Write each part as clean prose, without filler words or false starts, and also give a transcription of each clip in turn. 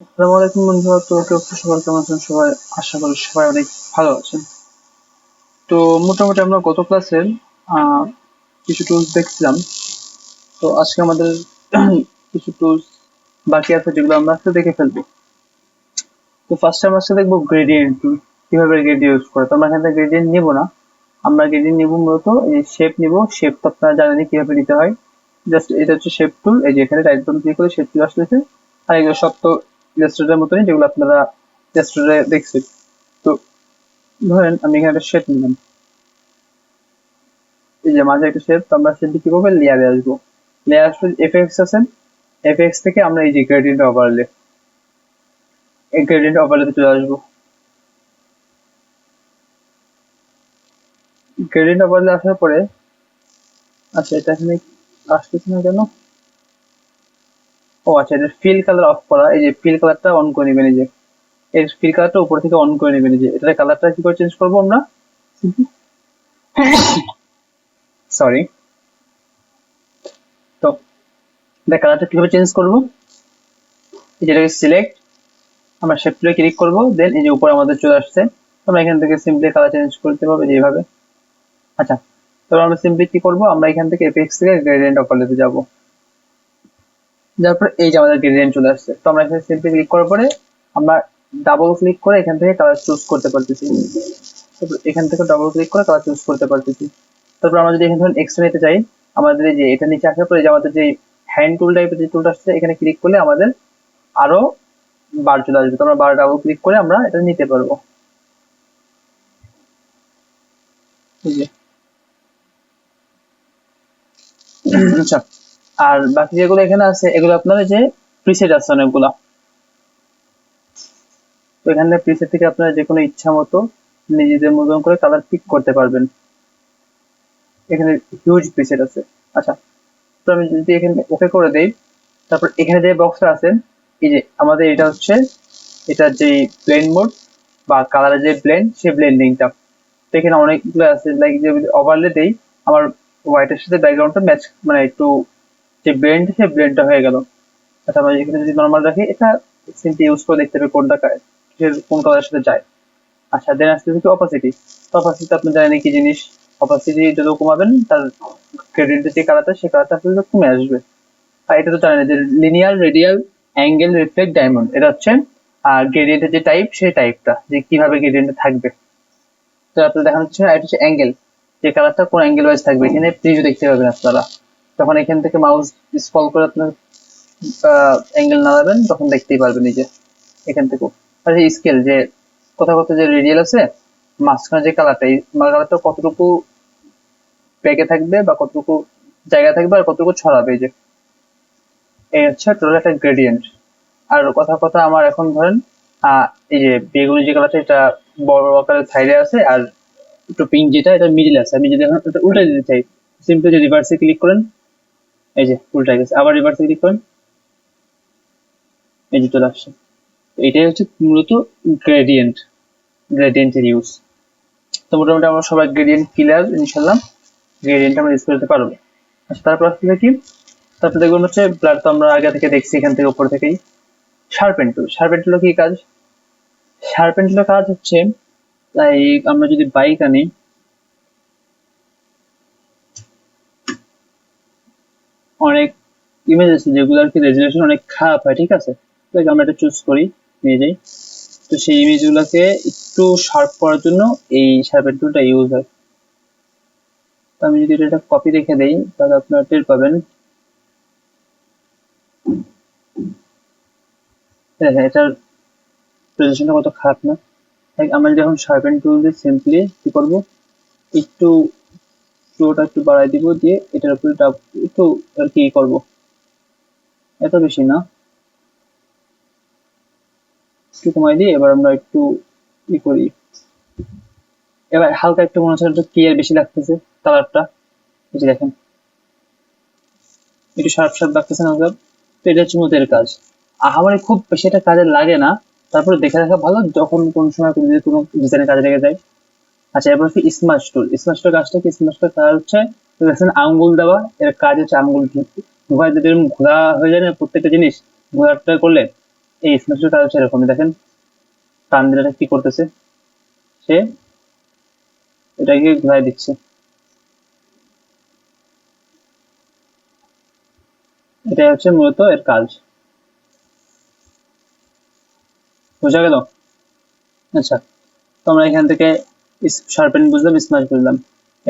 আসসালামু আলাইকুম বন্ধুরা। তো সবাই কেমন আছেন? সবাই আশা করি সবাই অনেক ভালো আছেন। তো মোটামুটি আমরা গত ক্লাসে আহ, কিছু টুলস দেখছিলাম। তো আজকে আমাদের কিছু টুলস বাকি আছে যেগুলো আমরা আজকে দেখে ফেলবো। তো ফার্স্ট আমরা আজকে দেখবো গ্রেডিয়েন্ট টুল, কিভাবে গ্রেডিয়েন্ট ইউজ করে। তো আমরা এখান থেকে গ্রেডিয়েন্ট নিবো না, আমরা গ্রেডিয়েন্ট নিবো মূলত এই শেপ নিব। শেপ তো আপনারা জানেন কিভাবে নিতে হয়। জাস্ট এটা হচ্ছে শেপ টুল, এই যে এখানে রাইট বাটন ক্লিক করে শেপ টুল আসতেছে। আর এগুলো সব তো ইলাস্ট্রেটরের মতনই, যেগুলো আপনারা ইলাস্ট্রেটরে দেখছেন। তো ধরেন আমি এখানে একটা শেপ নিলাম, এই যে মাঝে একটা শেপ। তো আমরা শেপটি কি করবো, লেয়ারে আসবো। লেয়ার আসলে এফএক্স আছেন, এফএক্স থেকে আমরা এই যে গ্রেডিয়েন্ট ওভারলে, এই গ্রেডিয়েন্ট ওভারলেতে চলে আসবো। গ্রেডিয়েন্ট ওভারলে আসার পরে, আচ্ছা এটা এখানে আসতেছে না কেন? ও আচ্ছা, এটা ফিল কালার অফ করা। এই যে ফিল কালারটা অন করে নেবেন, এই যে এর ফিল কালারটা উপর থেকে অন করে নেবেন। এই যে এটার কালারটা কি করে চেঞ্জ করবো আমরা, সরি। তো এটা কালারটা কিভাবে চেঞ্জ করবো, এই যেটাকে সিলেক্ট, আমরা শেপ টুলে ক্লিক করবো, দেন এই যে উপরে আমাদের চলে আসছে। আমরা এখান থেকে সিম্পলি কালার চেঞ্জ করতে পারবো যেভাবে। আচ্ছা, তো আমরা সিম্পলি কি করবো, আমরা এখান থেকে এপিএক্স থেকে গ্রেডিয়েন্ট ওভারলেতে যাবো। যার পরে এই যে আমাদের গ্রেডিয়েন্ট চলে আসছে। তো আমরা এখানে সিম্পলি ক্লিক করার পরে আমরা ডাবল ক্লিক করে এখান থেকে কালার চুজ করতে পারতেছি। তারপর এখান থেকে ডাবল ক্লিক করে কালার চুজ করতে পারতেছি। তারপর আমরা যদি এখানে ধরুন এক্সট্রা নিতে চাই, আমাদের এই যে এটা নিচে আসার পরে যে আমাদের যে হ্যান্ড টুল টাইপের যে টুলটা আসছে, এখানে ক্লিক করলে আমাদের আরো বার চলে আসবে। তো আমরা বার ডাবল ক্লিক করে আমরা এটা নিতে পারবো, এই যে। আচ্ছা, আর বাকি যেগুলো এখানে আছে এগুলো আপনার এই যে প্রিসেট আছে অনেকগুলা। তো এখানে প্রিসেট থেকে আপনারা যে কোনো ইচ্ছা মতো নিজেদের মতন করে কালার পিক করতে পারবেন। এখানে হিউজ প্রিসেট আছে। আচ্ছা, তো আমি যদি এখানে ওকে করে দেই, তারপর এখানে যে বক্সটা আছে, এই যে আমাদের এটা হচ্ছে এটা যে ব্লেন্ড মোড বা কালারের যে ব্লেন্ড, সেই ব্লেন্ডিংটা। তো এখানে অনেকগুলো আছে, লাইক যে ওভারলে দেই, আমার হোয়াইটের সাথে ব্যাকগ্রাউন্ডটা ম্যাচ, মানে একটু যে ব্লেন্ড, সেই ব্লেন্ডটা হয়ে গেল। আচ্ছা, আমরা এখানে যদি নর্মাল রাখি, এটা সিম্পলি ইউজ করে দেখতে হবে কোনটা কোন কালারের সাথে যায়। আচ্ছা, দেন আসতেছে কি অপাসিটি। তো অপাসিটি আপনি জানেন কি জিনিস, অপাসিটি যত কমাবেন তার গ্রেডিয়েন্টের যে কালারটা, সেই কালারটা আসলে কমে আসবে। আর এটা তো জানেন যে linear, radial, angle, reflect, diamond, এটা হচ্ছে গ্রেডিয়েন্টের যে টাইপ, সেই টাইপটা যে কিভাবে গ্রেডিয়েন্টে থাকবে। তো আপনার দেখানো হচ্ছে, এটা হচ্ছে অ্যাঙ্গেল, যে কালারটা কোন অ্যাঙ্গেল ওয়াইজ থাকবে। এখানে প্রিভিউ দেখতে পাবেন আপনারা, তখন এখান থেকে মাউস স্ক্রল করে আপনার অ্যাঙ্গেল নাড়াবেন, তখন দেখতেই পারবেন এই যে এখান থেকেও। আর এই স্কেল, যে কোথাও কোথাও যে রেডিয়াল আছে, মাঝখানে যে কালারটা, এই কালারটা কতটুকু ব্যাগে থাকবে বা কতটুকু জায়গা থাকবে আর কতটুকু ছড়াবে, এই যে এই হচ্ছে টোটাল একটা গ্রেডিয়েন্ট। আর কথা কথা আমার এখন ধরেন এই যে বেগুনি যে কালারটা, এটা বড় আকারের সাইডে আছে, আর একটু পিঙ্ক যেটা, এটা মিডিল আছে। আমি যদি এখন এটা উল্টে দিতে চাই, সিম্পলি যে রিভার্সে ক্লিক করেন, এই যে উল্টে গেছে। আবার রিভার্সে ক্লিক করেন, এই যে চলে আসছে। তো এটাই হচ্ছে মূলত গ্রেডিয়েন্ট, গ্রেডিয়েন্টের ইউজ। তো মোটামুটি আমরা সবাই গ্রেডিয়েন্ট ক্লিয়ার ইনশাল্লাহ, গ্রেডিয়েন্ট আমরা ইউজ করতে পারবো। আচ্ছা, তারপর আসলে কি, তারপর দেখবেন হচ্ছে ব্লাড, তো আমরা আগে থেকে দেখছি এখান থেকে উপর থেকেই। শার্পেন টুল, শার্পেন টুল কি কাজ? শার্পেন টুলের কাজ হচ্ছে, তাই আমরা যদি বাইক আনি, অনেক ইমেজ আছে যেগুলো আর কি রেজুলেশন অনেক খারাপ হয়, ঠিক আছে? তো আমরা এটা চুজ করি, নিয়ে যাই। তো সেই ইমেজ গুলাকে একটু শার্প করার জন্য এই শার্পেন টুলটা ইউজ হয়। তো আমি যদি এটা কপি রেখে দেই, তাহলে আপনারা টের পাবেন। হ্যাঁ হ্যাঁ, এটার প্রেজেন্টেশনটা কত খারাপ না। আমরা যদি এখন শার্পেন টুল দিয়ে সিম্পলি কি করবো, একটু ফ্লোটা একটু বাড়াই দিব, দিয়ে এটার উপরে একটু আর কি করবো, এত বেশি না, একটু কমাই দিয়ে এবার আমরা একটু ই করি। এবার হালকা একটু মনে হচ্ছে একটু ক্লিয়ার বেশি লাগতেছে কালারটা, এই যে দেখেন একটু শার্প শার্প লাগতেছে না সব। তো এটা হচ্ছে মূলত এর কাজ। আহামরি খুব বেশি একটা কাজে লাগে না, তারপরে দেখে রাখা ভালো যখন কোন সময় যদি কোনো ডিজাইনের কাজে লেগে যায়। আচ্ছা, এবার হচ্ছে স্মার্ট টুল। স্মার্ট টুল কাজটা কি? স্মার্ট টুল কাজ হচ্ছে, দেখছেন আঙ্গুল দেওয়া, এর কাজ হচ্ছে আঙ্গুল ঘোরা, যদি এরকম ঘোরা হয়ে যায় না প্রত্যেকটা জিনিস, ঘোরাটা করলে এই স্মার্টের কাজ হচ্ছে এরকমই, দেখেন টান দিলে কি করতেছে, সে এটাকে ঘুরাই দিচ্ছে। এটাই হচ্ছে মূলত এর কাজ। বোঝা গেল? আচ্ছা, তো আমরা এখান থেকে শার্পেন বুঝলাম, স্মার্ট বুঝলাম।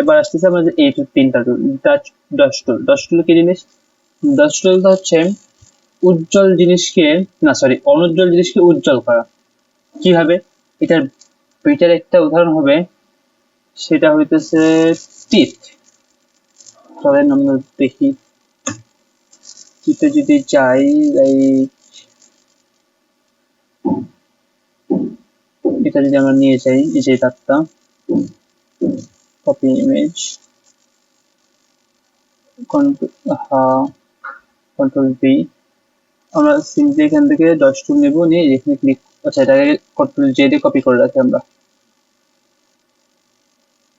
এবার আসতেছে আমরা যে এই তিনটা টুল, টাচ, ডস টুল। ডস টুল কি জিনিস? ডস টুলটা হচ্ছে উজ্জ্বল জিনিসকে, না সরি, অনুজ্জ্বল জিনিসকে উজ্জ্বল করা। কিভাবে? এটার বেটার একটা উদাহরণ হবে, সেটা হইতেছে টিথ। চলেন আমরা দেখি, টিতে যদি যাই, এটা যদি আমরা নিয়ে যাই, এই যে দাগটা, কপি ইমেজ, কন্ট্রোল ভি, আমরা সিম্পলি এখান থেকে ডট টুল নেব, নিয়ে এখানে ক্লিক, আচ্ছা এটাকে কন্ট্রোল জে দিয়ে কপি করে রাখি আমরা।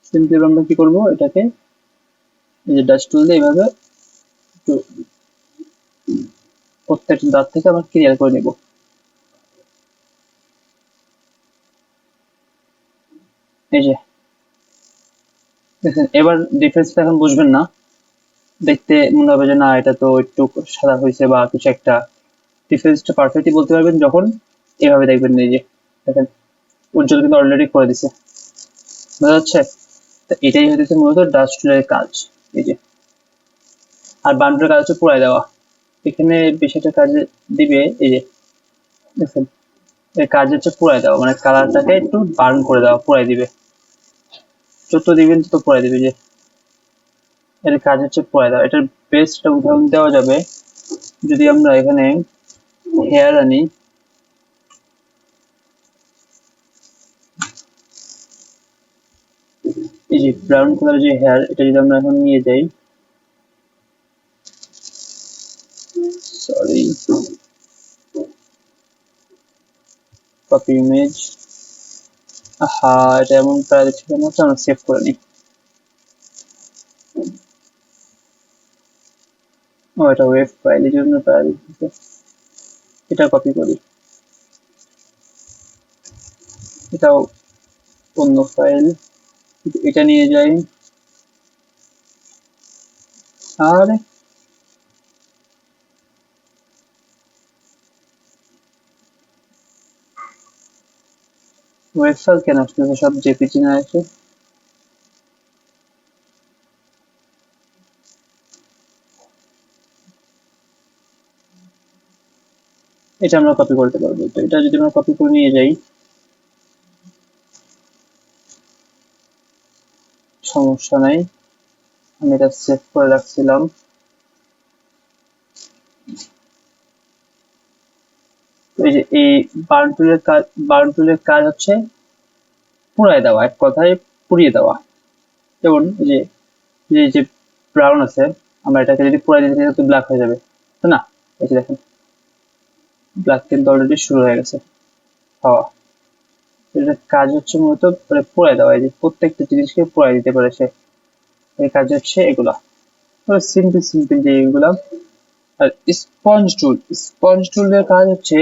সিম্পলি আমরা কি করব, এটাকে এই যে ডাচ টুল দিয়ে এইভাবে একটু প্রত্যেকটা দাঁত থেকে আমরা ক্লিয়ার করে নেব। এই যে দেখেন, এবার ডিফারেন্সটা এখন বুঝবেন না, দেখতে মনে হবে যে না এটা তো একটু সাদা হয়েছে বা কিছু একটা। ডিফারেন্সটা পারফেক্টলি বলতে পারবেন যখন এভাবে দেখবেন, এই যে দেখেন উজ্জ্বল কিন্তু অলরেডি করে দিছে, বোঝা যাচ্ছে? তো এটাই হচ্ছে মূলত ডাচ টুলের কাজ। এই যে, আর বান্ডের কাজ হচ্ছে পুরাই দেওয়া। এখানে বিষয়টা কাজে দিবে, এই যে দেখেন, এর কাজ হচ্ছে পুরাই দেওয়া, মানে কালারটাকে একটু বার্ন করে দেওয়া, পুরাই দিবে। যত দিবেন তত পুরাই দিবে। যে এর কাজ হচ্ছে পুরাই দেওয়া। এটার বেস্ট উদাহরণ দেওয়া যাবে যদি আমরা এখানে হেয়ার আনি, এই যে ব্রাউন কালারের যে হেয়ার, এটা যদি আমরা এখন নিয়ে যাই, সরি, কপি ইমেজ, এটা এমন প্রায় দিচ্ছে কেন, আমরা সেভ করে নিই। ও এটা ওয়েব ফাইল, এই জন্য প্রায় দিচ্ছে। এটা কপি করি, এটাও অন্য ফাইল, এটা নিয়ে যাই। আর ওয়েব ফাইল কেন আসলে সব জেপিজি না আসে? এটা আমরা কপি করতে পারবো। তো এটা যদি আমরা কপি করে নিয়ে যাই, সমস্যা নাই, আমি এটা সেভ করে রাখছিলাম। এই যে এই বার্ন টুলের কাজ হচ্ছে পুড়ায় দেওয়া, এক কথায় পুড়িয়ে দেওয়া। যেমন এই যে ব্রাউন আছে, আমরা এটাকে যদি পুড়াই দিতে চাই তো ব্ল্যাক হয়ে যাবে, তাই না? এই যে দেখেন, ব্ল্যাক কিন্তু অলরেডি শুরু হয়ে গেছে হওয়া। এটার কাজ হচ্ছে মূলত মানে পুড়াই দেওয়া, এই যে প্রত্যেকটা জিনিসকে পুড়াই দিতে পারে সে। এই কাজ হচ্ছে এগুলা, সিম্পল সিম্পল যে এগুলা। আর স্পঞ্জ টুলের কাজ হচ্ছে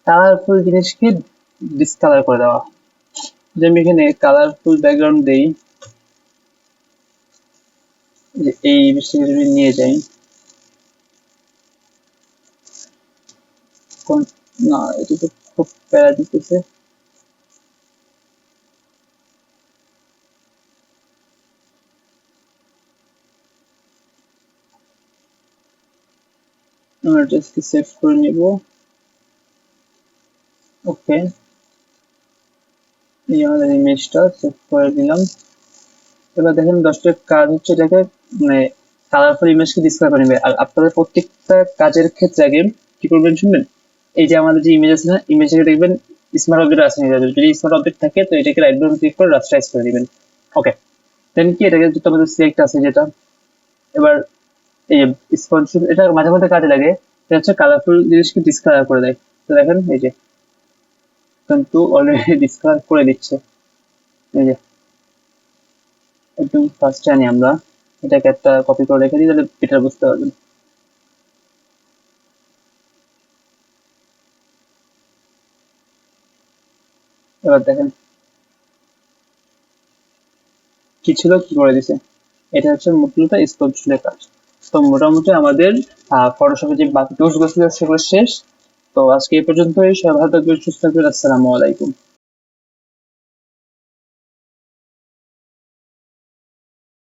কালারফুল জিনিসকে ডিসকালার করে দেওয়া। যে আমি এখানে কালারফুল ব্যাকগ্রাউন্ড দেই, যে এই বিষয়টা যদি নিয়ে যাই, না এটা তো খুব প্যারা দিতেছে। আমরা জাস্ট সেভ করে নিব। ওকে, এই আমাদের ইমেজটা সেভ করে দিলাম। এবার দেখেন 10টা কাজ হচ্ছে এটাকে মানে কালারফুল ইমেজকে ডিসপ্লে করে নেবে। আর আপনাদের প্রত্যেকটা কাজের ক্ষেত্রে আগে কি করবেন শুনবেন, এই যে আমাদের যে ইমেজ আছে না, ইমেজটাকে দেখবেন স্মার্ট অবজেক্ট আছে, যদি স্মার্ট অবজেক্ট থাকে তো এটাকে রাইট বাটন ক্লিক করে রাস্টারাইজ করে দিবেন। ওকে, দেন কি এটাকে যেটা আমাদের সিলেক্ট আছে যেটা, এবার এই যে স্পঞ্জ, এটা মাঝে মাঝে কাজে লাগে, এটা হচ্ছে কালারফুল জিনিসকে ডিসকালার করে দেয়। তো দেখেন এই যে কিন্তু অলরেডি ডিসকালার করে দিচ্ছে। এই যে একদম ফার্স্ট আনি আমরা, এটাকে একটা কপি করে রেখে দিই, তাহলে এটা বুঝতে পারবেন। এবার দেখেন কি ছিল কি করে দিছে। এটা হচ্ছে মূলত স্কেচ টুলের কাজ। তো মোটামুটি আমাদের ফটোশপে যে বাকি টুলস গুলো ছিল সেগুলো শেষ। তো আজকে এই পর্যন্তই। সবাই ভালো থাকবেন, সুস্থ থাকবেন। আসসালামু আলাইকুম।